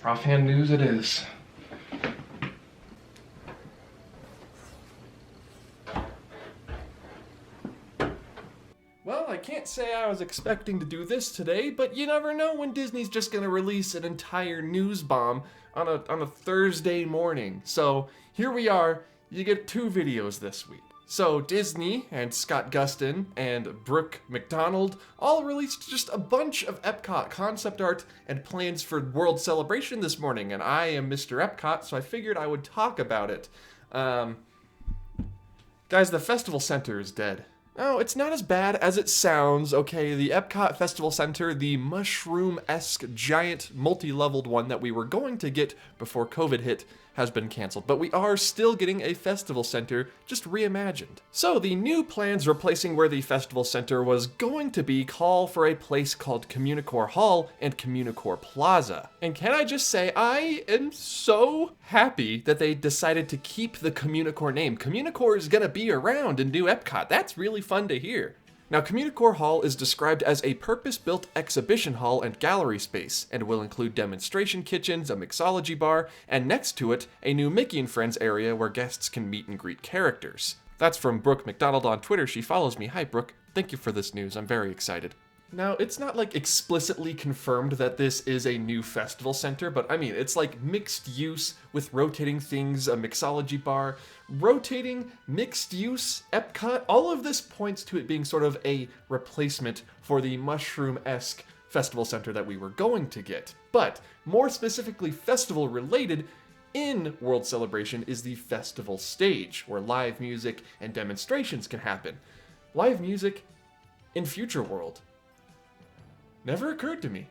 Offhand news it is. Well, I can't say I was expecting to do this today, but you never know when Disney's just gonna release an entire news bomb on a Thursday morning. So here we are, you get 2 videos this week. So Disney and Scott Gustin and Brooke McDonald all released just a bunch of EPCOT concept art and plans for World Celebration this morning, and I am Mr. EPCOT, so I figured I would talk about it. Guys, the Festival Center is dead. Oh, it's not as bad as it sounds, okay? The EPCOT Festival Center, the mushroom-esque giant multi-leveled one that we were going to get before COVID hit, has been canceled. But we are still getting a festival center, just reimagined. So the new plans replacing where the festival center was going to be call for a place called Communicore Hall and Communicore Plaza. And can I just say, I am so happy that they decided to keep the Communicore name. Communicore is gonna be around in new EPCOT. That's really fun to hear. Now, Communicore Hall is described as a purpose-built exhibition hall and gallery space, and will include demonstration kitchens, a mixology bar, and next to it, a new Mickey and Friends area where guests can meet and greet characters. That's from Brooke McDonald on Twitter. She follows me. Hi, Brooke. Thank you for this news. I'm very excited. Now, it's not like explicitly confirmed that this is a new festival center, but I mean, it's like mixed use with rotating things, a mixology bar, rotating, mixed use, EPCOT. All of this points to it being sort of a replacement for the mushroom-esque festival center that we were going to get. But more specifically festival related, in World Celebration is the festival stage, where live music and demonstrations can happen. Live music in Future World. Never occurred to me.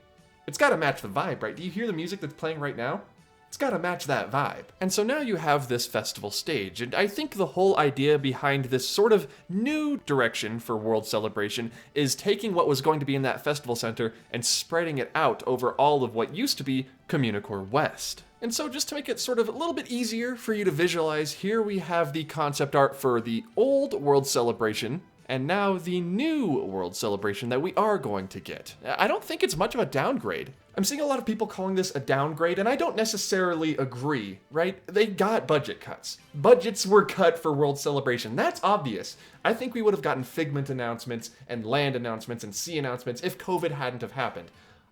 It's gotta match the vibe, right? Do you hear the music that's playing right now? It's gotta match that vibe. And so now you have this festival stage, and I think the whole idea behind this sort of new direction for World Celebration is taking what was going to be in that festival center and spreading it out over all of what used to be Communicore West. And so just to make it sort of a little bit easier for you to visualize, here we have the concept art for the old World Celebration, and now the new World Celebration that we are going to get. I don't think it's much of a downgrade. I'm seeing a lot of people calling this a downgrade, and I don't necessarily agree, right? They got budget cuts. Budgets were cut for World Celebration. That's obvious. I think we would have gotten Figment announcements and land announcements and sea announcements if COVID hadn't have happened.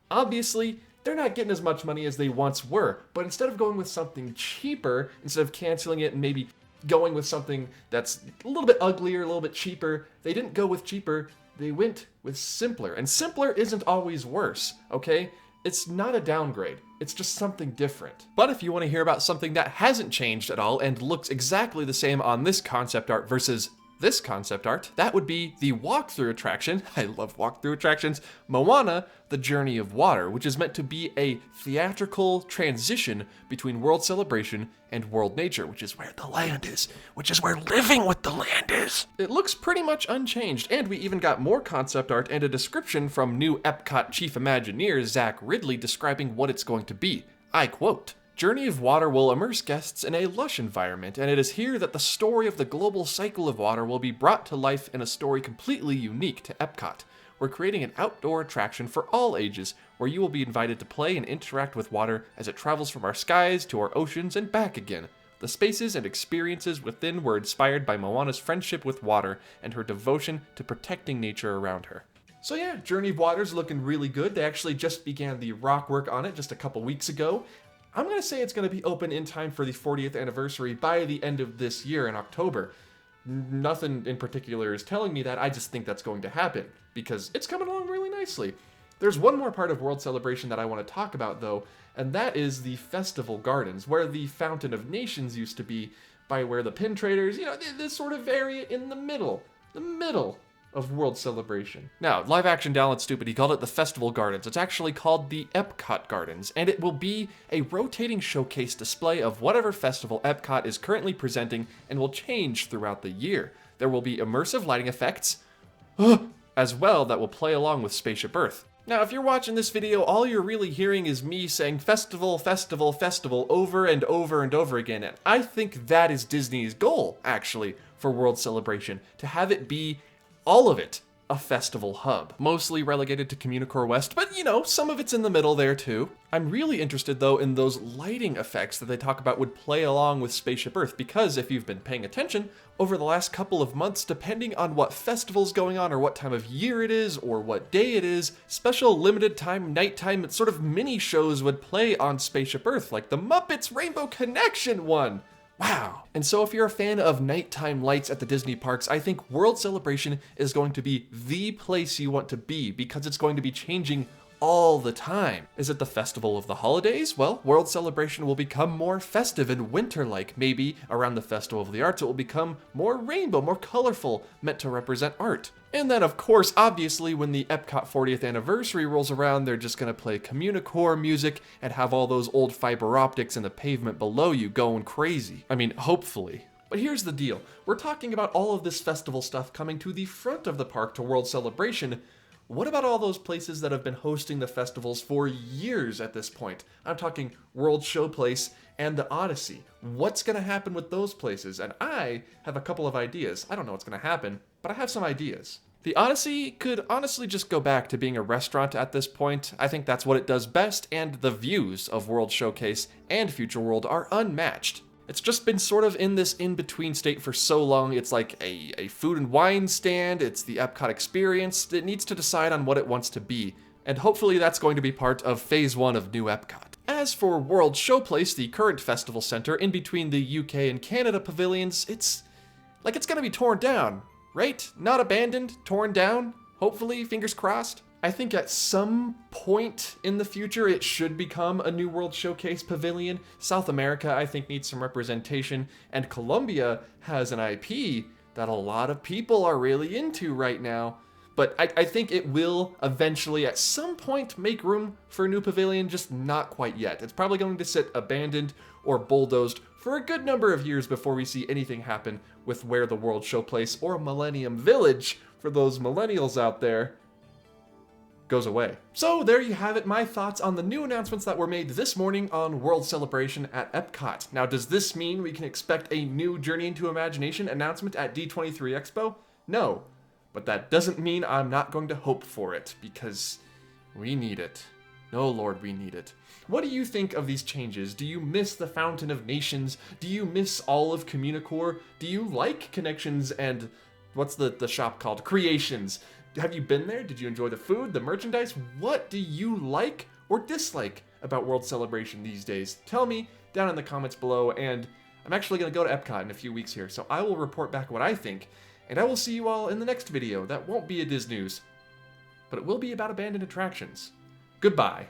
Obviously, they're not getting as much money as they once were, but instead of going with something cheaper, instead of canceling it and maybe going with something that's a little bit uglier, a little bit cheaper, they didn't go with cheaper, they went with simpler. And simpler isn't always worse, okay? It's not a downgrade, it's just something different. But if you want to hear about something that hasn't changed at all and looks exactly the same on this concept art versus this concept art, that would be the walkthrough attraction, I love walkthrough attractions, Moana, The Journey of Water, which is meant to be a theatrical transition between World Celebration and World Nature, which is where the land is, which is where living with the land is. It looks pretty much unchanged, and we even got more concept art and a description from new EPCOT Chief Imagineer Zach Ridley describing what it's going to be. I quote, "Journey of Water will immerse guests in a lush environment, and it is here that the story of the global cycle of water will be brought to life in a story completely unique to EPCOT. We're creating an outdoor attraction for all ages, where you will be invited to play and interact with water as it travels from our skies to our oceans and back again. The spaces and experiences within were inspired by Moana's friendship with water and her devotion to protecting nature around her." So yeah, Journey of Water's looking really good. They actually just began the rock work on it just a couple weeks ago. I'm going to say it's going to be open in time for the 40th anniversary by the end of this year in October. Nothing in particular is telling me that, I just think that's going to happen, because it's coming along really nicely. There's one more part of World Celebration that I want to talk about though, and that is the Festival Gardens, where the Fountain of Nations used to be, by where the pin traders, you know, this sort of area in the middle of World Celebration. Now, live action Dallin Stupid, he called it the Festival Gardens. It's actually called the EPCOT Gardens, and it will be a rotating showcase display of whatever festival EPCOT is currently presenting and will change throughout the year. There will be immersive lighting effects as well that will play along with Spaceship Earth. Now, if you're watching this video, all you're really hearing is me saying festival, festival, festival over and over and over again, and I think that is Disney's goal, actually, for World Celebration, to have it be all of it. a festival hub, mostly relegated to Communicore West, but you know, some of it's in the middle there too. I'm really interested though in those lighting effects that they talk about would play along with Spaceship Earth, because if you've been paying attention, over the last couple of months, depending on what festival's going on or what time of year it is or what day it is, special limited time, nighttime, sort of mini shows would play on Spaceship Earth, like the Muppets Rainbow Connection one. Wow. And so if you're a fan of nighttime lights at the Disney parks, I think World Celebration is going to be the place you want to be, because it's going to be changing all the time. Is it the festival of the holidays? Well, World Celebration will become more festive and winter-like. Maybe around the Festival of the Arts it will become more rainbow, more colorful, meant to represent art. And then of course, obviously, when the EPCOT 40th anniversary rolls around, they're just gonna play Communicore music and have all those old fiber optics in the pavement below you going crazy. I mean, hopefully. But here's the deal. We're talking about all of this festival stuff coming to the front of the park to World Celebration. What about all those places that have been hosting the festivals for years at this point? I'm talking World Showplace and the Odyssey. What's gonna happen with those places? And I have a couple of ideas. I don't know what's gonna happen, but I have some ideas. The Odyssey could honestly just go back to being a restaurant at this point. I think that's what it does best, and the views of World Showcase and Future World are unmatched. It's just been sort of in this in-between state for so long. It's like a food and wine stand, it's the Epcot experience. It needs to decide on what it wants to be, and hopefully that's going to be part of Phase 1 of New Epcot. As for World Showplace, the current festival center in between the UK and Canada pavilions, it's gonna be torn down, right? Not abandoned, torn down, hopefully, fingers crossed. I think at some point in the future, it should become a new World Showcase pavilion. South America, I think, needs some representation, and Colombia has an IP that a lot of people are really into right now. But I think it will eventually, at some point, make room for a new pavilion, just not quite yet. It's probably going to sit abandoned or bulldozed for a good number of years before we see anything happen with where the World Showplace or Millennium Village, for those millennials out there, goes away. So there you have it, my thoughts on the new announcements that were made this morning on World Celebration at Epcot. Now, does this mean we can expect a new Journey into Imagination announcement at D23 Expo? No, but that doesn't mean I'm not going to hope for it, because we need it. No, Lord, we need it. What do you think of these changes? Do you miss the Fountain of Nations? Do you miss all of Communicore? Do you like Connections and what's the shop called? Creations. Have you been there? Did you enjoy the food, the merchandise? What do you like or dislike about World Celebration these days? Tell me down in the comments below, and I'm actually going to go to Epcot in a few weeks here, so I will report back what I think, and I will see you all in the next video. That won't be a Disnews, but it will be about abandoned attractions. Goodbye.